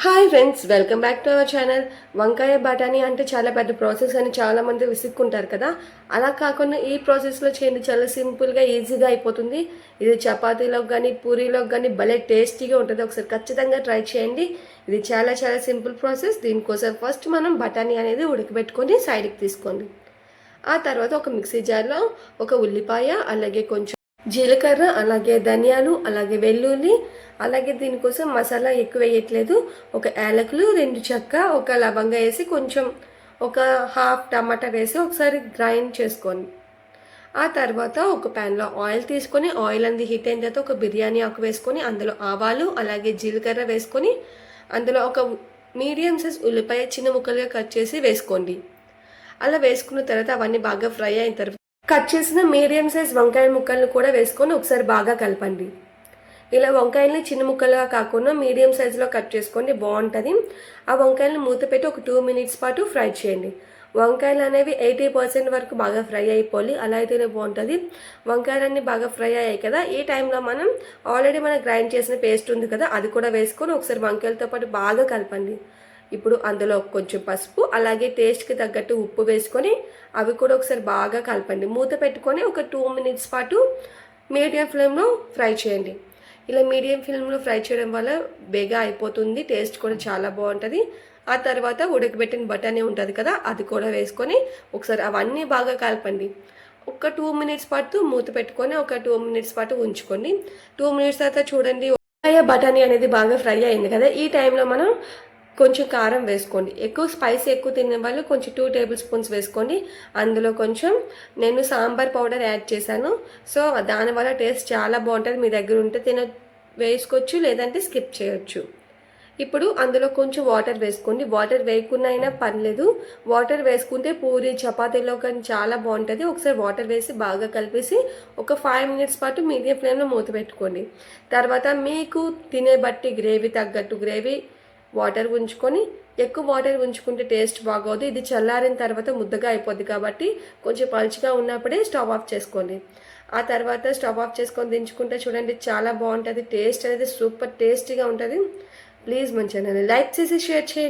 Hi friends, welcome back to our channel. వంకాయ బఠానీ అంటే చాలా పెద్ద ప్రాసెస్ అని చాలామంది విసుక్కుంటారు కదా. అలా కాకుండా ఈ ప్రాసెస్లో చేయండి, చాలా సింపుల్గా ఈజీగా అయిపోతుంది. ఇది చపాతీలోకి కానీ పూరీలోకి కానీ భలే టేస్టీగా ఉంటుంది. ఒకసారి ఖచ్చితంగా ట్రై చేయండి. ఇది చాలా చాలా సింపుల్ ప్రాసెస్. దీనికోసం ఫస్ట్ మనం బఠానీ అనేది ఉడకబెట్టుకొని సైడ్కి తీసుకోండి. ఆ తర్వాత ఒక మిక్సీ జార్లో ఒక ఉల్లిపాయ, అలాగే కొంచెం జీలకర్ర, అలాగే ధనియాలు, అలాగే వెల్లుల్లి, అలాగే దీనికోసం మసాలా ఎక్కువ వేయట్లేదు. ఒక యాలకులు, 2 చెక్క, ఒక లవంగ వేసి కొంచెం ఒక హాఫ్ టమాటా వేసి ఒకసారి గ్రైండ్ చేసుకోండి. ఆ తర్వాత ఒక ప్యాన్లో ఆయిల్ తీసుకొని ఆయిల్ అనేది హీట్ అయిన తర్వాత ఒక బిర్యానీ ఆకు వేసుకొని అందులో ఆవాలు, అలాగే జీలకర్ర వేసుకొని అందులో ఒక మీడియం సైజ్ ఉల్లిపాయ చిన్న ముక్కలుగా కట్ చేసి వేసుకోండి. అలా వేసుకున్న తర్వాత అవన్నీ బాగా ఫ్రై అయిన తర్వాత కట్ చేసిన మీడియం సైజ్ వంకాయ ముక్కలను కూడా వేసుకొని ఒకసారి బాగా కలపండి. ఇలా వంకాయల్ని చిన్న ముక్కలుగా కాకుండా మీడియం సైజులో కట్ చేసుకోండి, బాగుంటుంది. ఆ వంకాయలను మూత పెట్టి ఒక 2 మినిట్స్ పాటు ఫ్రై చేయండి. వంకాయలు అనేవి 80% వరకు బాగా ఫ్రై అయిపోవాలి, అలా అయితేనే బాగుంటుంది. వంకాయలన్నీ బాగా ఫ్రై అయ్యాయి కదా, ఈ టైంలో మనం ఆల్రెడీ గ్రైండ్ చేసిన పేస్ట్ ఉంది కదా, అది కూడా వేసుకొని ఒకసారి వంకాయలతో పాటు బాగా కలపండి. ఇప్పుడు అందులో కొంచెం పసుపు, అలాగే టేస్ట్కి తగ్గట్టు ఉప్పు వేసుకొని అవి కూడా ఒకసారి బాగా కలపండి. మూత పెట్టుకొని ఒక 2 మినిట్స్ పాటు మీడియం ఫ్లేమ్లో ఫ్రై చేయండి. ఇలా మీడియం ఫ్లేమ్లో ఫ్రై చేయడం వల్ల బేగా అయిపోతుంది, టేస్ట్ కూడా చాలా బాగుంటుంది. ఆ తర్వాత ఉడకబెట్టిన బఠానీ ఉంటుంది కదా, అది కూడా వేసుకొని ఒకసారి అవన్నీ బాగా కలపండి. ఒక 2 మినిట్స్ పాటు మూత పెట్టుకొని ఒక 2 మినిట్స్ పాటు ఉంచుకోండి. 2 మినిట్స్ తర్వాత చూడండి, బఠానీ అనేది బాగా ఫ్రై అయింది కదా. ఈ టైంలో మనం కొంచెం కారం వేసుకోండి. ఎక్కువ స్పైసీ ఎక్కువ తినే వాళ్ళు కొంచెం 2 టేబుల్ స్పూన్స్ వేసుకోండి. అందులో కొంచెం నేను సాంబార్ పౌడర్ యాడ్ చేశాను. సో దానివల్ల టేస్ట్ చాలా బాగుంటుంది. మీ దగ్గర ఉంటే వేసుకోవచ్చు, లేదంటే స్కిప్ చేయొచ్చు. ఇప్పుడు అందులో కొంచెం వాటర్ వేసుకోండి. వాటర్ వేయకుండా అయినా పర్లేదు, వాటర్ వేసుకుంటే పూరి చపాతీలో కానీ చాలా బాగుంటుంది. ఒకసారి వాటర్ వేసి బాగా కలిపేసి ఒక 5 మినిట్స్ పాటు మీడియం ఫ్లేమ్లో మూత పెట్టుకోండి. తర్వాత మీకు తినే బట్టి గ్రేవీ తగ్గట్టు గ్రేవీ వాటర్ ఉంచుకొని, ఎక్కువ వాటర్ ఉంచుకుంటే టేస్ట్ బాగోదు. ఇది చల్లారిన తర్వాత ముద్దగా అయిపోద్ది కాబట్టి కొంచెం పలుచగా ఉన్నప్పుడే స్టవ్ ఆఫ్ చేసుకోండి. ఆ తర్వాత స్టవ్ ఆఫ్ చేసుకొని దించుకుంటే చూడండి, చాలా బాగుంటుంది. టేస్ట్ అనేది సూపర్ టేస్టీగా ఉంటుంది. ప్లీజ్ మన ఛానల్ని లైక్ చేసి షేర్ చేయండి.